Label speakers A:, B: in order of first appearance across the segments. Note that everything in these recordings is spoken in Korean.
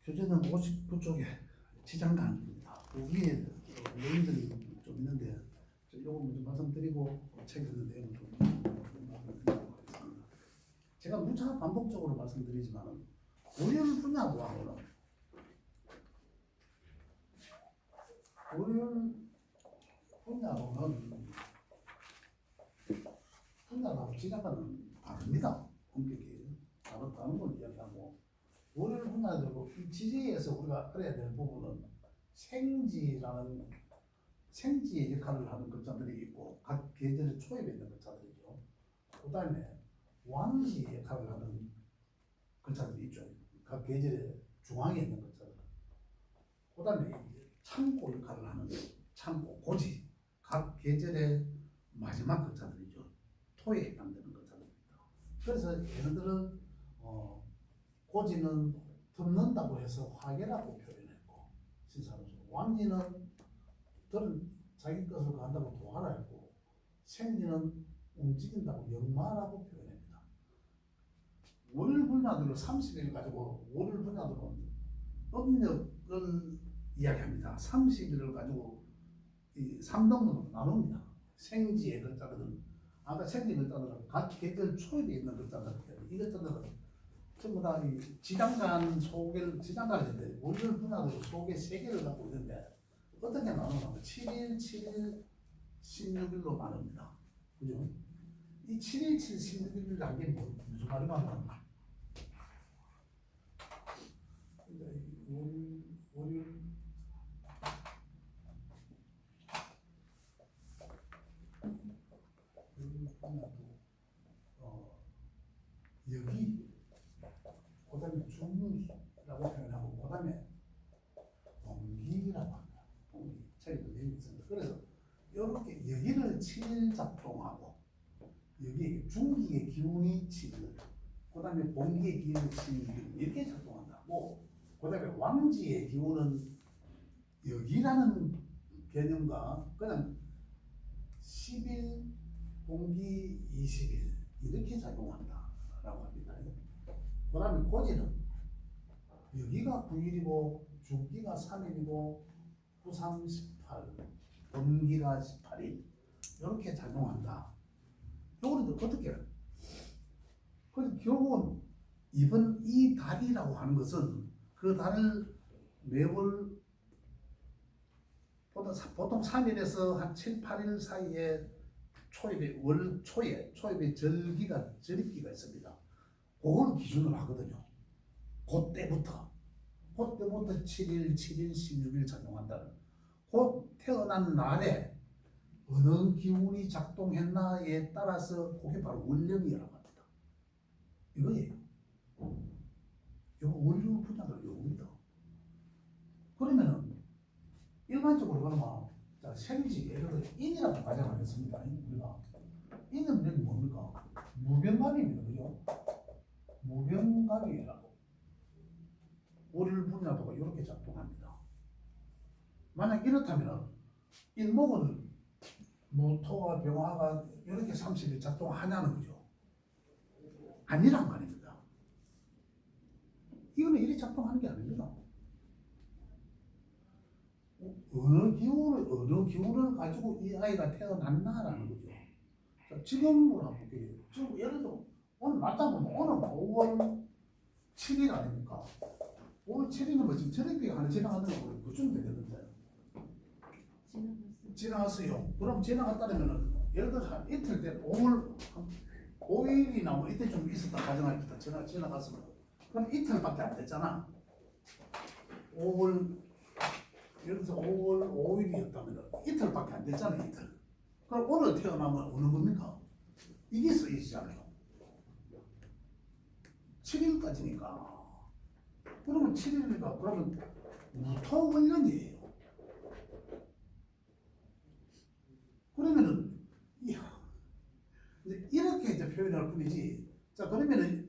A: 교재는 59쪽에 지장간입니다. 위에 내용들이 좀 있는데 요거 먼저 말씀드리고 책에 있는 내용 좀 말씀드리도록 하겠습니다. 제가 무차 반복적으로 말씀드리지만 오열 분야하고는 분야하고 지장간은 다릅니다. 본격이 다른 걸 이야기하고 오열 분야도 이 지제에서 우리가 알아야 될 부분은 생지의 역할을 하는 글자들이 있고 각 계절의 초입에 있는 글자들이죠. 그 다음에 왕지의 역할을 하는 글자들이 있죠. 각 계절의 중앙에 있는 글자들. 그 다음에 창고 역할을 하는 창고, 고지. 각 계절의 마지막 글자들이죠. 토에 해당되는 글자들입니다. 그래서 얘네들은 고지는 덮는다고 해서 화계라고 표현했고 신사로서 왕지는 들은 자기 것을 간다고 도하라 했고 생지는 움직인다고 역마라고 표현합니다. 월요일 분야들로 30일 가지고 월요일 분야들은 음력을 이야기합니다. 30일을 가지고 이 3등분으로 나눕니다. 생지의 글자들은 아까 생지 글자들은 각 계절 초입에 있는 글자들이에요. 이 글자들은 전부 다 이 지장간 소개를 지장간인데 월요일 분야들로 소개 3개를 갖고 있는데 어떻게 나누냐면 7일, 7일, 16일로 나눕니다. 그죠? 이 7일, 7일, 16일이라는 게 무슨 말이냐면 월요일 여기 그 다음에 중기라고 표현하고 그 다음에 동기라고 합니다. 동기 책에도 내용이 있습니다. 그래서 이렇게 여기를 7일 작동하고 여기 중기의 기운이 7일 그 다음에 동기의 기운이 7일 이렇게 작동한다고 그 다음에 왕지의 기운은 여기라는 개념과 그냥 10일 동기 20일 이렇게 작용한다라고 합니다. 그 다음에 고지는 여기가 9일이고 중기가 3일이고 9, 3, 18 동기가 18일 이렇게 작용한다. 요거는 어떻게 해요? 그래서 결국은 이번 이 달이라고 하는 것은 그 달을 매월 보통 3일에서 한 7, 8일 사이에 초입에 초입에 절입기가 있습니다. 그걸 기준으로 하거든요. 그때부터 7일, 7일, 16일 작용한다는 곧 태어난 날에 어느 기운이 작동했나에 따라서 그게 바로 월령이라고 합니다. 이거예요. 이거 월령 분야가 이겁니다. 그러면은 일반적으로 그러면 생지 예를 들어 인이라고 가정하겠습니다. 우리가 인은 여기 뭡니까? 무병갑입니다. 그죠? 무병갑이라고 월요일 분야도가 이렇게 작동합니다. 만약 이렇다면 인목은 무토와 병화가 이렇게 30일 작동하냐는 거죠. 아니란 말입니다. 이거는 이렇게 작동하는 게 아닙니다. 어느 기운을 가지고 이 아이가 태어났나라는 거죠. 자, 지금으로 한번 볼게요. 지금 예를 들어 오늘 맞다 보면 오늘 5월 7일 아닙니까? 5월 7일은 뭐 지금 저녁에 하나 지나가는 거고 그쯤 되겠는데 지나갔어요. 그럼 지나갔다면은 예를 들어서 한 이틀 된 5일이나 뭐 이때 좀 있었다 가정하겠다. 지나갔으면 그럼 이틀밖에 안 됐잖아. 5월 예를 들어서 5월 5일이었다면 이틀밖에 안 됐잖아요. 이틀. 그럼 오늘 태어나면 어느 겁니까? 이게 쓰이잖아요. 7일까지니까. 그러면 7일이니까 그러면 무토월년이에요. 그러면은 이렇게 이제 표현할 뿐이지. 자 그러면은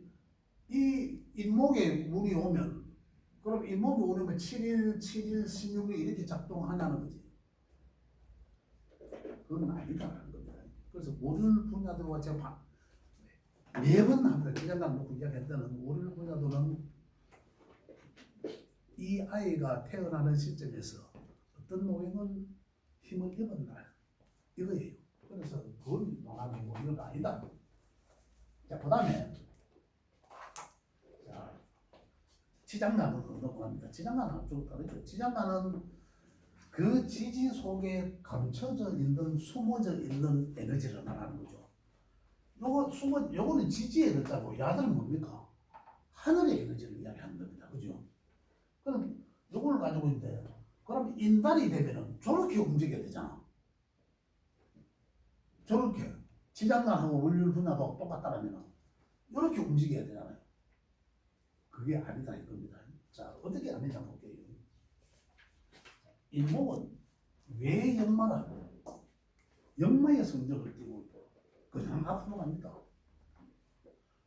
A: 이 인목에 운이 오면 그럼 인목이 오면 7일, 7일, 16일 이렇게 작동하냐는 거지. 그건 아니다라는 겁니다. 그래서 월요일 분야들과 제가 매번 합니다. 기장감 놓고 이야기했다는 월요일 분야들은 이 아이가 태어나는 시점에서 어떤 노령을 힘을 입었나 이거예요. 그래서 그건 논하고 이건 아니다. 자, 그다음에 지장간은 넘어갑니다. 지장간은 좀 다르죠. 지장간은 그 지지 속에 감춰져 있는 숨어져 있는 에너지를 말하는 거죠. 요거는 지지의 글자고 야들은 뭡니까? 하늘의 에너지를 이야기하는 겁니다. 그죠? 그럼 요걸 가지고 있는데 그럼 인달이 되면은 저렇게 움직여야 되잖아. 저렇게 지장간하고 원률 분야도 똑같다라면 이렇게 움직여야 되잖아요. 그게 아니다 이겁니다. 자, 어떻게 아니냐 볼게요. 인목은 왜 역마라? 역마의 성적을 띄고 그냥 앞으로 갑니다.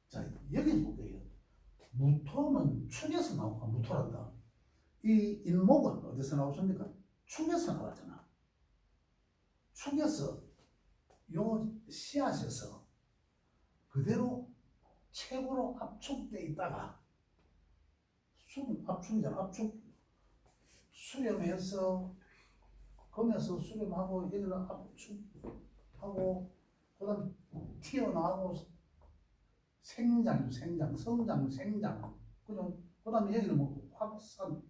A: 자, 여기 볼게요. 무토는 축에서 나오고 무토란다. 이 인목은 어디서 나오십니까? 축에서 나왔잖아. 축에서 요 씨앗에서 그대로 최고로 압축돼 있다가 압축이잖아. 압축 수렴해서 검에서 수렴하고 여기는 압축하고 그다음 튀어나오고 생장, 성장, 생장. 그다음에 여기는 뭐 확산,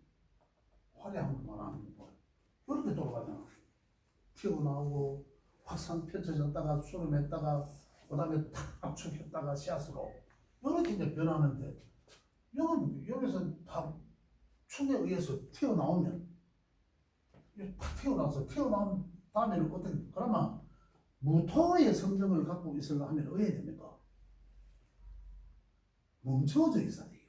A: 화려한 거 말하는 거. 이렇게 돌아가잖아. 튀어나오고 확산 펼쳐졌다가 수렴했다가 그다음에 탁 압축했다가 씨앗으로 이렇게 이제 변하는데 여기서 다 축에 의해서 튀어나오면 탁 튀어나온 다음에는 어떻게 그러면 무토의 성정을 갖고 있으려 하면 어떻게 됩니까? 멈춰져 있어야 돼요.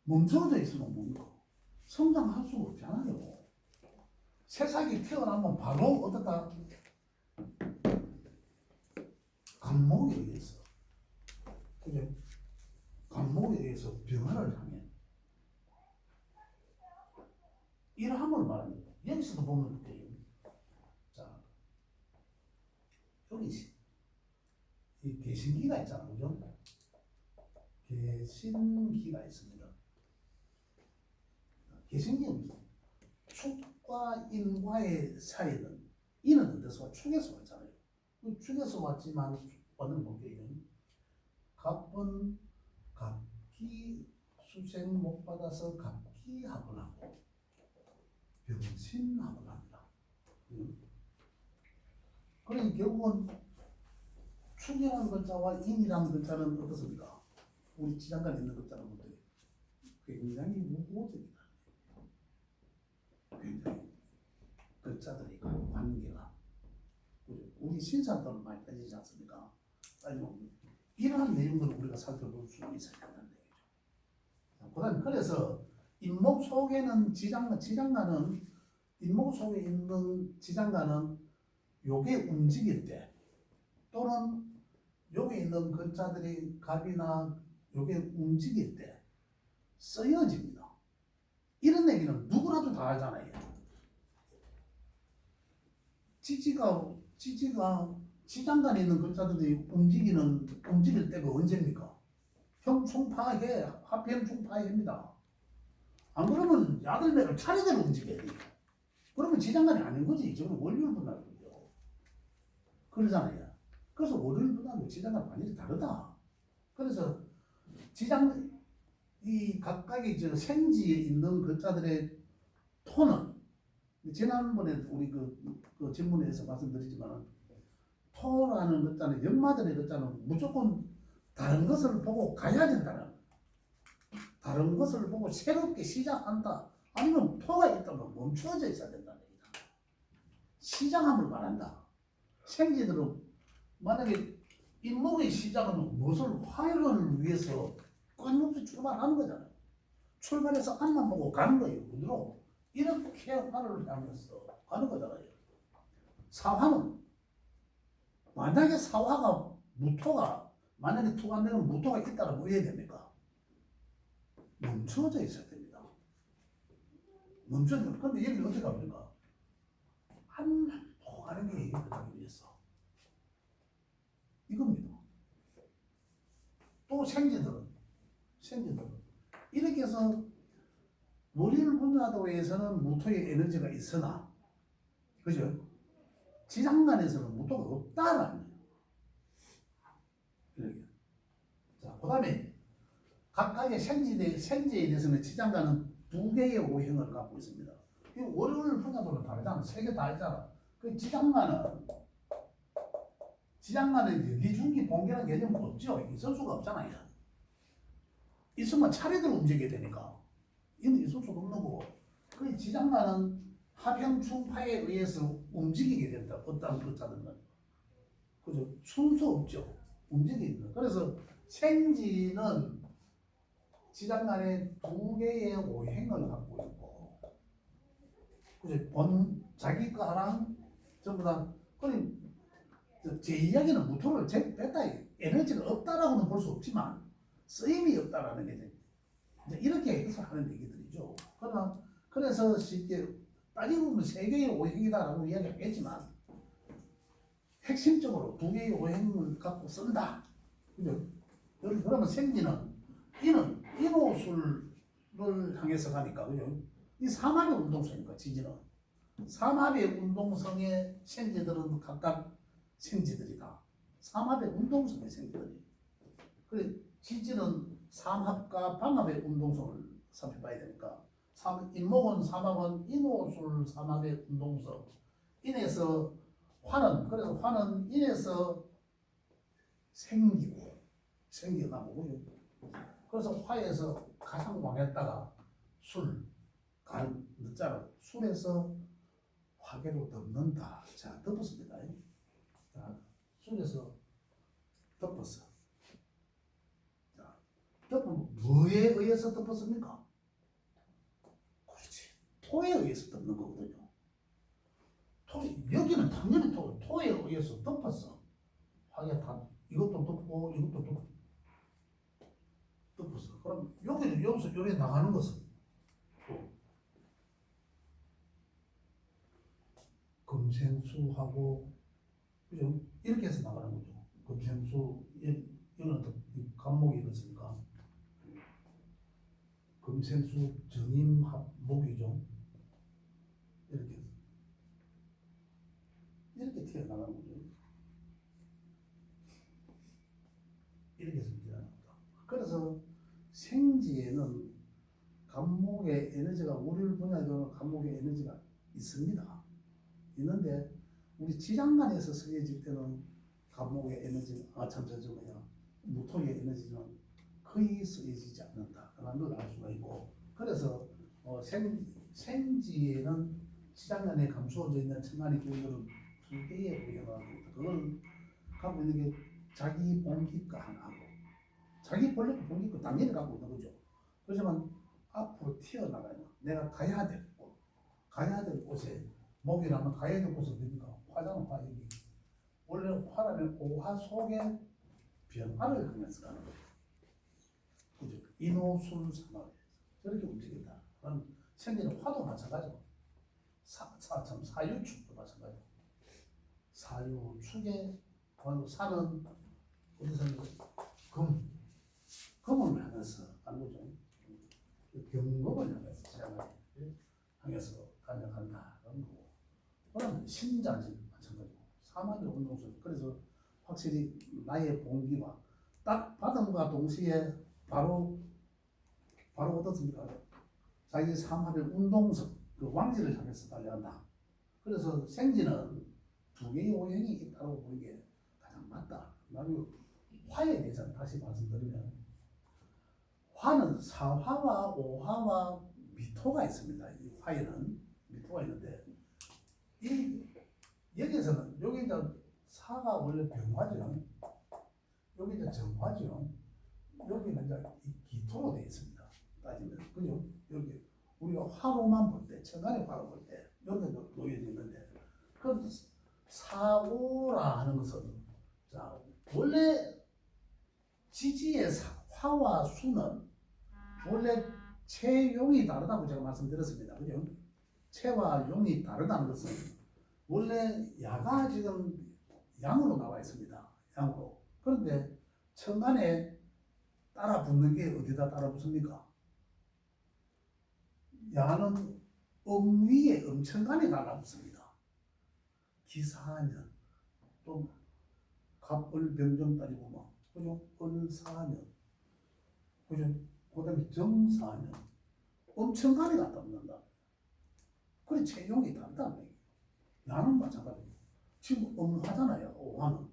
A: 멈춰져 있으면 뭡니까? 성장할 수가 없잖아요. 새싹이 태어나면 바로 어떻다? 간목에 의해서 그죠? 간목에 의해서 병화를 향해 일함을 말합니다. 여기서도 보면 돼요. 자, 여기 이 개신기가 있잖아, 그죠? 개신기가 있습니다. 개신기는 축과 인과의 사이는 인은 어디서 와? 축에서 왔잖아요. 축에서 왔지만 왔는 볼게요. 갑은 갑기 수생 못 받아서 갑기합을 하고 병신합을 합니다. 그러니 결국은 축이라는 글자와 인이라는 글자는 어떻습니까? 우리 지장간에 있는 글자는 어때요? 굉장히 무고적이다. 굉장히 글자들의 관계가 우리 신사들은 많이 빠지지 않습니까? 빠지면 이러한 내용들을 우리가 살펴볼 수 있어야 된다는 얘기죠. 그다음에 그래서 인목 속에는 지장간은 인목 속에 있는 지장간은 요게 움직일 때 또는 여기 있는 글자들이 갑이나 요게 움직일 때 쓰여집니다. 이런 얘기는 누구라도 다 알잖아요. 지지가 지장간에 있는 글자들이 움직일 때가 언제입니까? 형충파해, 합형충파해입니다. 안 그러면 야들매를 차례대로 움직여야 돼요. 그러면 지장간이 아닌 거지. 저건 월요일분할이죠. 그러잖아요. 그래서 월요일분하고 지장간 완전히 다르다. 그래서 이 각각의 저 생지에 있는 글자들의 톤은 지난번에 우리 그 질문에서 말씀드리지만 토라는 글자는 역마들의 글자는 무조건 다른 것을 보고 가야 된다는 다른 것을 보고 새롭게 시작한다. 아니면 토가 있다면 멈춰져 있어야 된다는 얘기다. 시작함을 말한다. 생지들은 만약에 인목의 시작은 무엇을 화요를 위해서 끊임없이 출발하는 거잖아요. 출발해서 앞만 보고 가는 거예요. 그대로 이렇게 화를 향해서 가는 거잖아요. 사화는 만약에 사화가 무토가 만약에 토가 안 되면 무토가 있다면 뭐 해야 됩니까? 멈춰져 있어야 됩니다. 멈춰져. 근데 여기는 어떻게 합니까? 한 포 가는 게 이렇게 가기 위해서 이겁니다. 또 생지들은 이렇게 해서 월요일 분야도에서는 무토의 에너지가 있으나, 그죠? 지장간에서는 무토가 없다라는 거예요. 자, 그 다음에 각각의 생지에 대해서는 지장간은 두 개의 오행을 갖고 있습니다. 이 월요일 분야도는 다르잖아. 세 개 다 있잖아. 그 지장간은 리중기 본계라는 개념은 없죠. 있을 수가 없잖아요. 있으면 차례대로 움직여야 되니까. 이는 있을 수가 없는 거고. 그 지장간은 하평충파에 의해서 움직이게 된다. 어떤 것자든. 그죠? 순서 없죠. 움직이는. 그래서 생지는 지장간에 두 개의 오행을 갖고 있고, 그죠? 자기 거랑 전부 다, 그럼 제 이야기는 무토를 뺐다, 에너지가 없다라고는 볼 수 없지만 쓰임이 없다라는 게 이제 이렇게 해석하는 얘기들이죠. 그러나 그래서 쉽게 따지고 보면 세 개의 오행이다라고 이야기하겠지만 핵심적으로 두 개의 오행을 갖고 쓴다. 그죠? 그러면 생기는 이는 인호술을 향해서 가니까, 그죠? 이 삼합의 운동성이니까 지지는 삼합의 운동성의 생지들은 각각 생지들이다. 삼합의 운동성의 생지들이. 그래 지지는 삼합과 반합의 운동성을 살펴봐야 되니까 인목은 삼합은 인호술 삼합의 운동성. 인에서 화는, 그래서 화는 인에서 생기나고, 그래서 화에서 가장 왕했다가 술, 간, 늦자라 술에서 화계로 덮는다. 자, 덮었습니다. 자, 술에서 덮었어. 자, 덮으면 뭐에 의해서 덮었습니까? 그렇지. 토에 의해서 덮는 거거든요. 여기는 당연히 토에 의해서 덮었어. 화계 다, 이것도 덮고, 이것도 덮었어. 그럼 여기서 여기 나가는 것은 금생수하고, 그죠? 이렇게 해서 나가는 거죠. 금생수, 이거는 간목이 이렇습니까? 금생수 정임합목이죠. 이렇게 튀어나가는 거죠. 이렇게 해서 튀어나갑니다. 그래서 생지에는 간목의 에너지가, 월요일 분야에도 간목의 에너지가 있습니다. 있는데 우리 지장간에서 쓰여질 때는 간목의 에너지, 무토의 에너지는 거의 쓰여지지 않는다라는 걸 알 수가 있고, 그래서 생지에는 지장간에 감추어져 있는 천간의 기운들은 두 개의 오행을 갖고 있다. 그걸 갖고 있는 게 자기 본기가 하나고, 자기 본래도 본기가 당연히 갖고 있는 거죠. 그렇지만 앞으로 튀어나가면 내가 가야 될 곳, 가야 될 곳에, 목이라면 가야 될 곳은 어디입니까? 화잖아, 화역이. 원래 화라면 오화 속에 변화를 하면서 가는 거예요. 그죠? 인호술 삼합 저렇게 움직인다. 그럼 생기는 화도 마찬가지고, 사유축도 마찬가지고, 사유축에 사는 어디서 금을 향해서 가는 거죠. 경금을 향해서 생활을 향해서 간다 그런 거고, 그러면 신자는 마찬가지고, 사마귀 운동성. 그래서 확실히 나의 본기와 딱 받음과 동시에 바로 어떻습니까? 자기 삼합의 운동성, 그 왕지를 향해서 달려간다. 그래서 생지는 두 개의 오행이 있다고 보는 게 가장 맞다. 나는 화에 대해서 다시 말씀드리면, 화는 사화와 오화와 미토가 있습니다. 이 화에는 미토가 있는데, 여기에서는 여기 이제 사가 원래 병화죠. 여기 이제 정화죠. 여기는 이제 기토로 되어 있습니다. 따지면, 그죠? 여기 우리가 화로만 볼 때, 천간의 화로 볼 때 여기도 놓여져 있는데, 그 사오라 하는 것은, 자, 원래 지지의 화와 수는 원래 체용이 다르다고 제가 말씀드렸습니다. 그죠? 체와 용이 다르다는 것은 원래 야가 지금 양으로 나와 있습니다. 양으로. 그런데 천간에 따라 붙는 게 어디다 따라 붙습니까? 야는 위에 엄청간에 달라붙습니다. 기사년 또 갑을병정 따지고 막 그죠? 을사년 그죠? 그다음에 정사년 엄청간에 갖다 붙는다. 그래 체형이 다르다는 얘기예요. 야는 마찬가지고 지금 음하잖아요. 오화는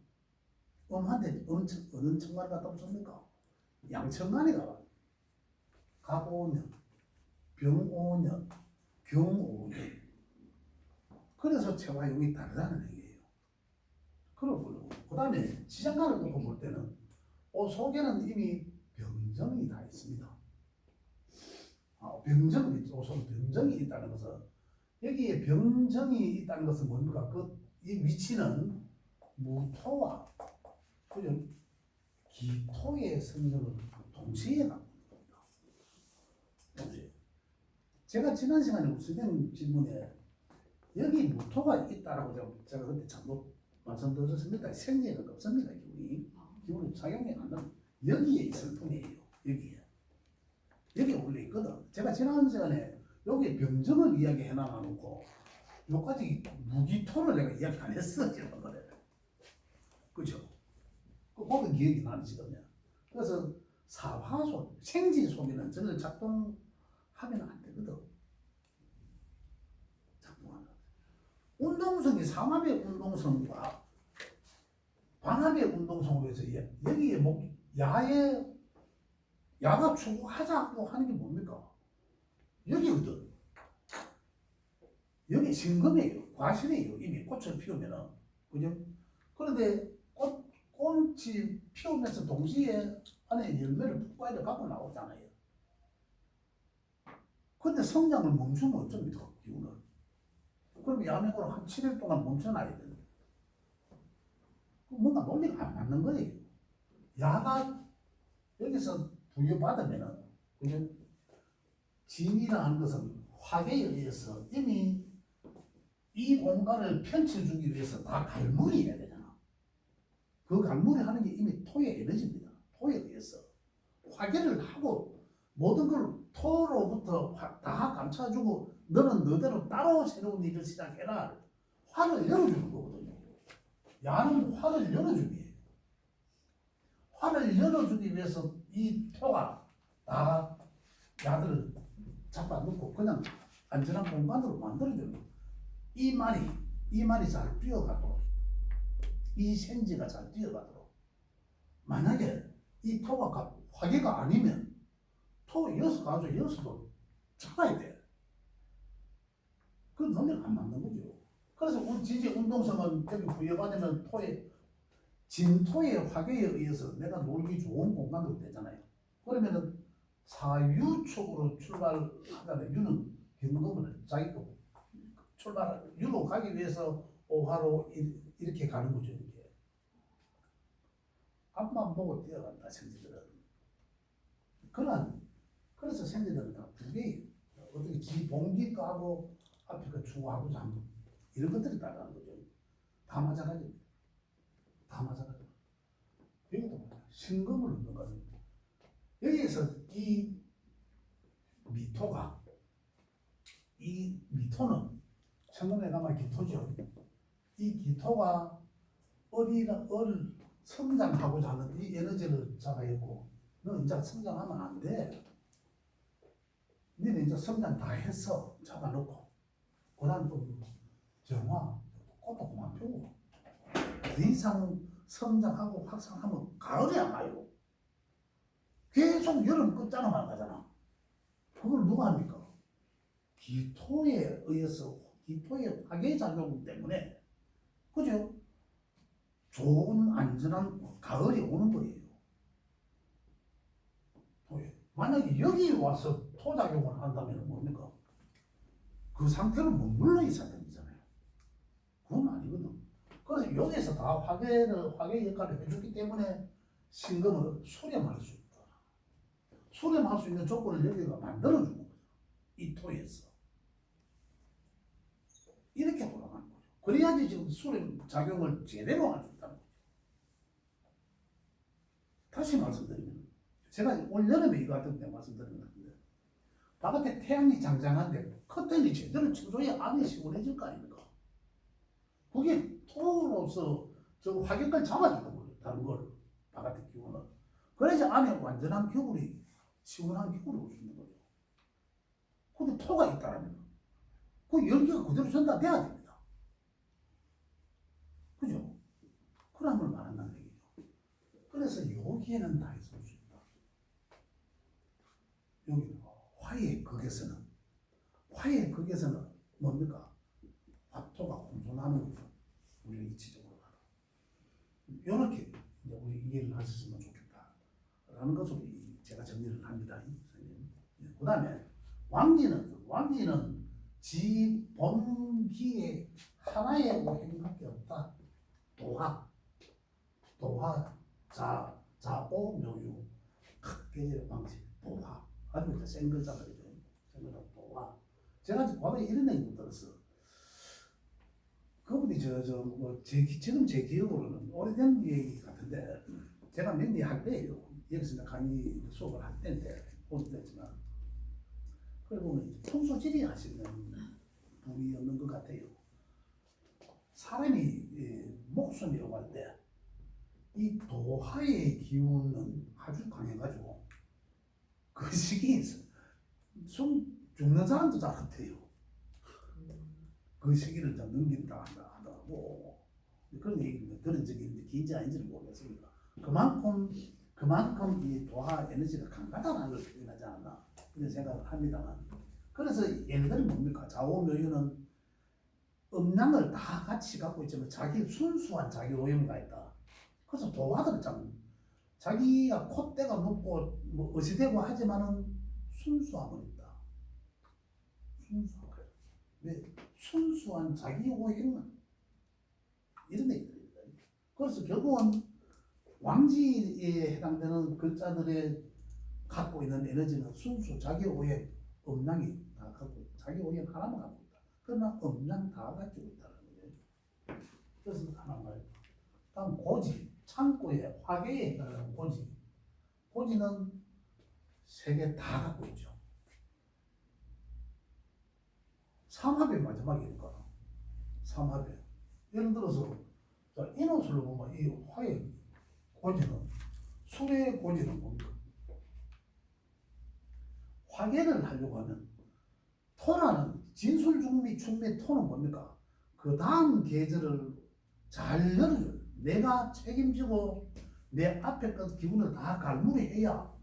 A: 음한데 어느 천간에 갖다 붙습니까? 양천간에 가봐. 갑오년, 병오년, 경오년. 그래서 체화용이 다르다는 얘기예요. 그러고 그 다음에 시장간을 놓고 볼 때는 속에는 이미 병정이 다 있습니다. 병정이 우선 병정이 있다는 것은 여기에 병정이 있다는 것은 뭡니까? 이 위치는 무토와 그죠? 기토의 성격을 동시에 갖고 있는 겁니다. 동시에. 제가 지난 시간에 선생님 질문에 여기 무토가 있다라고 제가 그때 잘못 말씀드렸습니다. 생리는 없습니다. 기운이 작용이 안 나요. 여기에 있을 뿐이에요. 여기 원래 있거든. 제가 지난 시간에 여기 병정을 이야기해 놔놓고 여기까지 무기토를 내가 이야기 안 했어. 지금 거래. 그죠? 그 모든 기억이 나시거든요. 그래서 사화소, 생지소비는 저를 작동하면 안 되거든. 작동하면. 운동성이 삼합의 운동성과 반합의 운동성으로 해서 여기에 야가 추구하자고 하는 게 뭡니까? 여기거든. 여기 신금이에요. 과실이에요. 이미 꽃을 피우면은. 그죠? 그런데 꽃이 피우면서 동시에 안에 열매를 푹 갖고 나오잖아요. 근데 성장을 멈추면 어쩝니까? 기운을. 그럼 야맹으로 한 7일 동안 멈춰놔야 돼요. 뭔가 논리가 안 맞는 거예요. 야가 여기서 부여받으면은, 그죠? 진이라는 것은 화계에 의해서 이미 이 공간을 펼쳐주기 위해서 다 갈무리해야 되잖아. 그 갈무리 하는 게 이미 토의 에너지입니다. 토에 의해서. 화계를 하고 모든 걸 토로부터 다 감싸주고 너는 너대로 따로 새로운 일을 시작해라. 화를 열어주는 거거든요. 야는 화를 열어주기 위해. 화를 열어주기 위해서 이 토가 다 야들을 잡아놓고 그냥 안전한 공간으로 만들어주는 거예요. 이 말이 잘 뛰어가도록, 이 생지가 잘 뛰어가도록. 만약에 이 토가 화계가 아니면 토 이어서 가서 이어서도 잡아야 돼. 그 논리가 안 맞는 거죠. 그래서 지지 운동성은 여기 부여받으면 진토의 화계에 의해서 내가 놀기 좋은 공간으로 되잖아요. 그러면은 사유축으로 출발하잖아요. 유는 경금을 자기가 유로 가기 위해서 오화로 이렇게 가는 거죠. 이렇게. 앞만 보고 뛰어간다 생지들은. 그래서 생지들은 다 두 개예요. 어떻게 기봉기가하고 앞에 그 추구하고 잠 이런 것들이 따라가는 거죠. 다 마찬가지입니다. 다 마찬가지. 여기도 신금을 넣는 거예요. 여기에서 이 미토는 천금에 가면 기토죠. 이 기토가 을 성장하고자 하는 이 에너지를 잡아있고 너 이제 성장하면 안 돼. 너는 이제 성장 다 했어. 잡아놓고 그 다음 또 정화 꽃도 그만 피우고 더 이상 성장하고 확산하면 가을이 안 와요. 계속 여름 끝자락만 가잖아. 그걸 누가 합니까? 기토에 의해서 기토의 화계작용 때문에 그죠? 좋은 안전한 가을이 오는 거예요. 만약에 여기 와서 토작용을 한다면 뭡니까? 그 상태로 머물러 있어야 되잖아요. 그건 아니거든. 그래서 여기서 다 화계 역할을 해주기 때문에 신금을 수렴할 수 있다. 수렴할 수 있는 조건을 여기가 만들어주는 거죠. 이 토에서. 이렇게 돌아가는 거죠. 그래야지 지금 수렴 작용을 제대로 할 수 있다는 거죠. 다시 말씀드리면 제가 올 여름에 이거 같은 때 말씀드린 것 같은데 바깥에 태양이 장장한데 커튼이 제대로 쳐줘야 안이 시원해질 거 아닙니까? 그게 토로서 저 화격을 잡아주는 거예요. 다른 걸 바깥의 기운을. 그래야지 안에 완전한 겨울이 시원한 겨울이 올 수 있는 거죠. 근데 토가 있다면 그 열기가 그대로 전달돼야 됩니다. 그죠? 그럼을 말한다는 얘기죠. 그래서 여기에는 다 있을 수 있다. 여기 화의 극에서는 뭡니까? 화토가 공존하는 거죠. 우리가 이치적으로 가도. 이렇게 이제 우리 이해를 하셨으면 좋겠다라는 것으로 제가 정리를 합니다. 그 다음에 왕지는 지 본기의 하나의 오행밖에 없다. 도화, 자오, 묘유, 각계의 왕지, 도화. 아주 센 글자가 되죠. 센 글자, 도화. 제가 과거에 이런 얘기 들었어. 그분이 지금 제 기억으로는 오래된 얘기 같은데, 제가 몇 년 할 때예요. 여기서 강의 수업을 할 때인데, 오래됐지만. 그리고 풍수지리 하시는 분이었는 것 같아요. 사람이 목숨이라고 할 때, 이 도화의 기운은 아주 강해가지고, 그 시기에 죽는 사람도 잘 같아요. 그 시기를 좀 넘긴다 하더라고. 그런 얘기 들은 적이 있는데 긴지 아닌지는 모르겠습니다. 그만큼 이 도화 에너지가 강하다는 걸 표현하지 않나 이런 생각을 합니다만. 그래서 예를 들면 뭡니까? 좌우묘유는 음양을 다 같이 갖고 있지만 자기 순수한 자기 오염가 있다. 그래서 도화들은 참 자기가 콧대가 높고 뭐 어시되고 하지만은 순수함은 있다. 순수한 자기 오행만 이런 얘기입니다. 그래서 결국은 왕지에 해당되는 글자들의 갖고 있는 에너지는 순수 자기 오행 음양이 다 갖고 있다. 자기 오행 하나만 갖고 있다. 그러나 음양 다 가지고 있다는 거예요. 그래서 하나만. 다음 고지, 창고의 화계에 해당하는 고지. 고지는 세 개 다 갖고 있죠. 삼합의 마지막이니까. 삼합의. 예를 들어서 인호술로 보면 이 화의 고지는 술의 고지는 뭡니까? 화계를 하려고 하면 토라는 진술중미 충미 토는 뭡니까? 그 다음 계절을 잘 열어줘요. 내가 책임지고 내 앞에 것 기운을 다 갈무리해야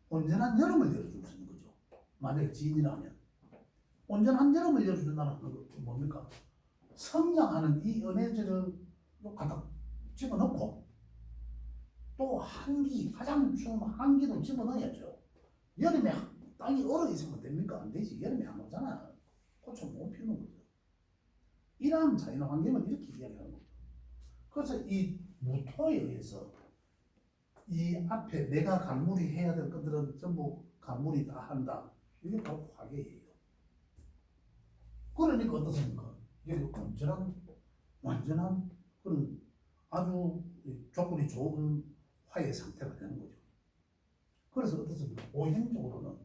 A: 온전한 여름을 열어줄 수 있는 거죠. 만약에 지인이라면 온전한 여름을 열어준다는 건 뭡니까? 성장하는 이 에너지를 갖다 집어넣고 또 한기, 가장 추운 한기도 집어넣어야죠. 여름에 땅이 얼어 있으면 됩니까? 안 되지. 여름에 안 오잖아. 꽃은 못 피우는 거죠. 이러한 자연 환경을 이렇게 이야기하는 거죠. 그래서 이 무토에 의해서 이 앞에 내가 간물이 해야 될 것들은 전부 간물이 다 한다. 이게 바로 화계예요. 그러니까 어떻습니까? 이게 완전한 그런 아주 조건이 좋은 화의 상태가 되는 거죠. 그래서 어떻습니까? 오행적으로는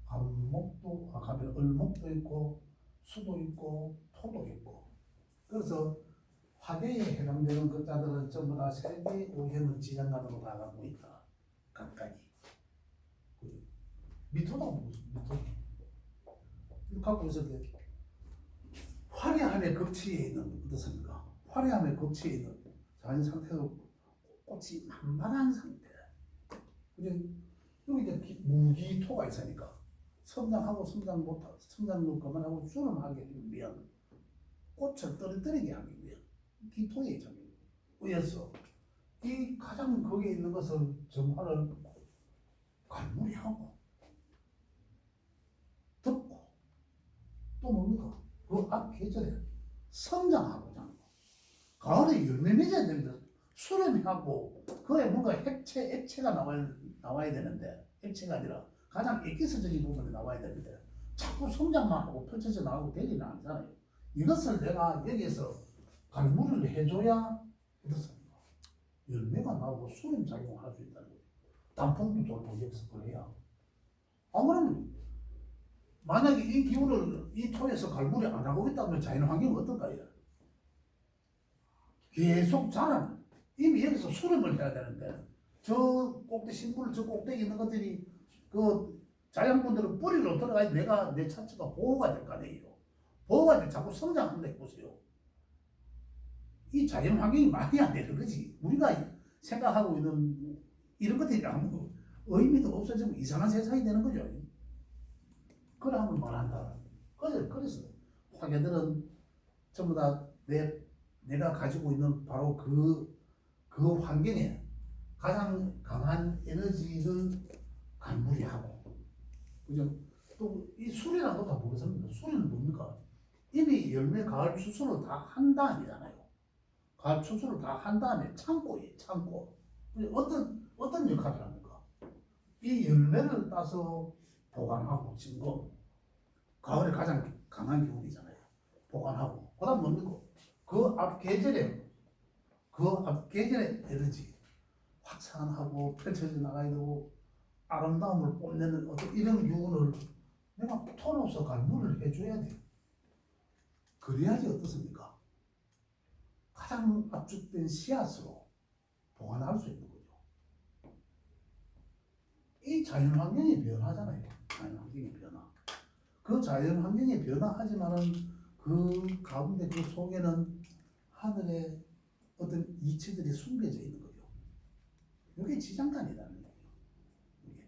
A: 가면 을목도 있고 수도 있고 토도 있고. 그래서 화계에 해당되는 글자들은 전부 다 세 개의 오행을 지정간으로 다 갖고 있다. 각각이. 미토도 무슨 미토? 갖고 있을 때 화려함의 극치에 있는 어떻습니까? 화려함의 극치에 있는 자연 상태로 꽃이 만만한 상태. 여기 이제 무기토가 있으니까 성장하고 성장도 그만하고 주름하게 위한 꽃을 떨어뜨리게 하기 위한 기토의 점이 의해서 이 가장 거기에 있는 것을 정화를 갈무리하고 덮고 또 뭡니까? 그 앞 계절에 성장하고자 하는 거. 가을에 열매 맺어야 되는데 수렴하고 그에 뭔가 액체가 나와야 되는데 액체가 아니라 가장 액기스적인 부분이 나와야 되는데 자꾸 성장만 하고 펼쳐져 나오고 되지는 않잖아요. 이것을 내가 여기에서 갈무리를 해줘야 어떻습니까? 열매가 나오고 수렴 작용을 할 수 있다는 거예요. 단풍도 돌고 여기서 그래야. 안 그러면 만약에 이 기운을 이 토에서 갈무리 안 하고 있다면 자연 환경은 어떨까요? 계속 자라는 이미 여기서 수렴을 해야 되는데 저 꼭대기 신물 저 꼭대기 있는 것들이 그 자연분들은 뿌리로 들어가야 내가 내 자체가 보호가 될 거 아니에요. 보호가 돼 자꾸 성장한다 해보세요. 이 자연 환경이 말이 안 되는 거지. 우리가 생각하고 있는 이런 것들이 아무 의미도 없어지고 이상한 세상이 되는 거죠. 그래 하면 말한다. 그래서 화개들은 전부 다 내가 가지고 있는 바로 그 환경에 가장 강한 에너지를 갈무리하고, 그죠? 또 이 술이라는 것도 모르겠습니다. 술은 뭡니까? 이미 열매 가을 추수를 다 한 다음이잖아요. 가을 추수를 다 한 다음에 창고예요, 창고. 어떤 역할을 합니까? 이 열매를 따서 보관하고 지금 가을에 가장 강한 기운이잖아요. 보관하고. 그다음 뭡니까? 그 앞 계절에 에너지 확산하고 펼쳐져 나가야 되고 아름다움을 뽐내는 어떤 이런 기운을 내가 토로서 갈무리를 해줘야 돼요. 그래야지 어떻습니까? 가장 압축된 씨앗으로 보관할 수 있는 거죠. 이 자연 환경이 변하잖아요. 자연 환경의 변화. 그 자연 환경이 변화하지만은 그 가운데 그 속에는 하늘의 어떤 이치들이 숨겨져 있는 거죠. 이게 지장간이라는 거예요. 이게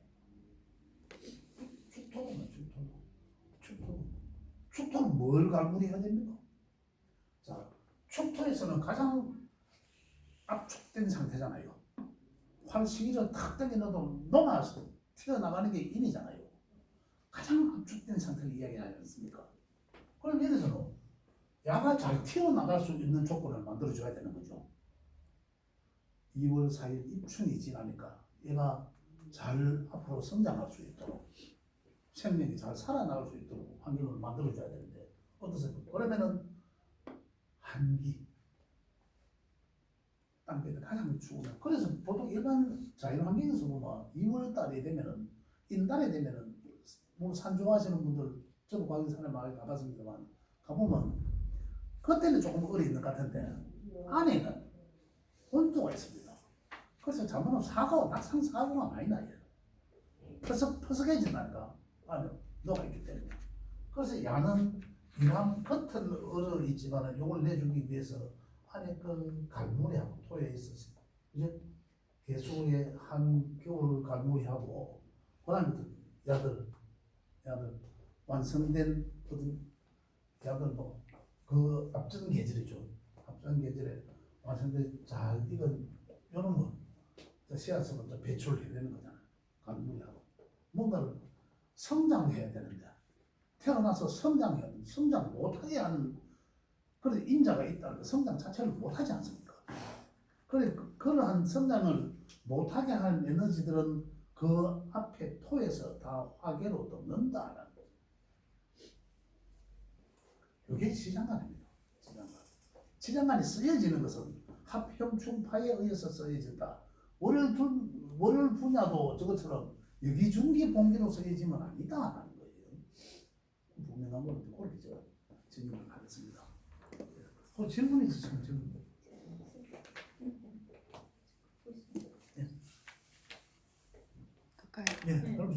A: 축토는 뭘 갈무리해야 됩니까? 자, 축토에서는 가장 압축된 상태잖아요. 활시기를 탁 당겨 넣어도 녹아서 튀어나가는 게 인이잖아요. 가장 압축된 상태를 이야기하지 않습니까? 그럼 여기서는 야가 잘 튀어나갈 수 있는 조건을 만들어줘야 되는 거죠. 2월 4일 입춘이 지나니까 얘가 잘 앞으로 성장할 수 있도록 생명이 잘 살아나갈 수 있도록 환경을 만들어줘야 되는데 어떻습니까? 그러면은 한기 땅배가 가장 추우면 그래서 보통 일반 자연 환경에서 보면 2월 달이 되면은 인달이 되면은 뭐 산 좋아하시는 분들 저도 과거 산에 많이 가봤습니다만 가보면 그때는 조금 얼이 있는 것 같은데 안에는 온도가 있습니다. 그래서 잘못하면 낙상 사고가 많이 나요. 퍼석해진다니까 안에 녹아 있기 때문에. 그래서 야는 이런 겉은 얼어 있지만은 요걸 내주기 위해서 안에 그 갈무리하고 토에 있어서 이제 개수의 한 겨울을 갈무리하고 그다음에 야들 완성된 어떤 야들 그 앞전 계절이죠. 앞전 계절에 완성된 잘 익은 요놈은 씨앗을 먼저 배출해내는 거잖아요. 갈무리하고 뭔가를 성장해야 되는데 태어나서 성장해야 되는데 성장 못하게 하는 그런 인자가 있다는 성장 자체를 못하지 않습니까? 그러한 성장을 못하게 하는 에너지들은 그 앞에 토에서 다 화계로 넣는다라는 거죠. 이게 지장간입니다. 지장간이 쓰여지는 것은 합형충파에 의해서 쓰여진다. 월요일 분야도 저것처럼 여기중기 봉기로 쓰여지면 아니다라는 거예요. 분명한 거는 그렇게 제가 질문을 하겠습니다. 질문이 있으시면 질문.
B: 가까이.
A: 네, 그럼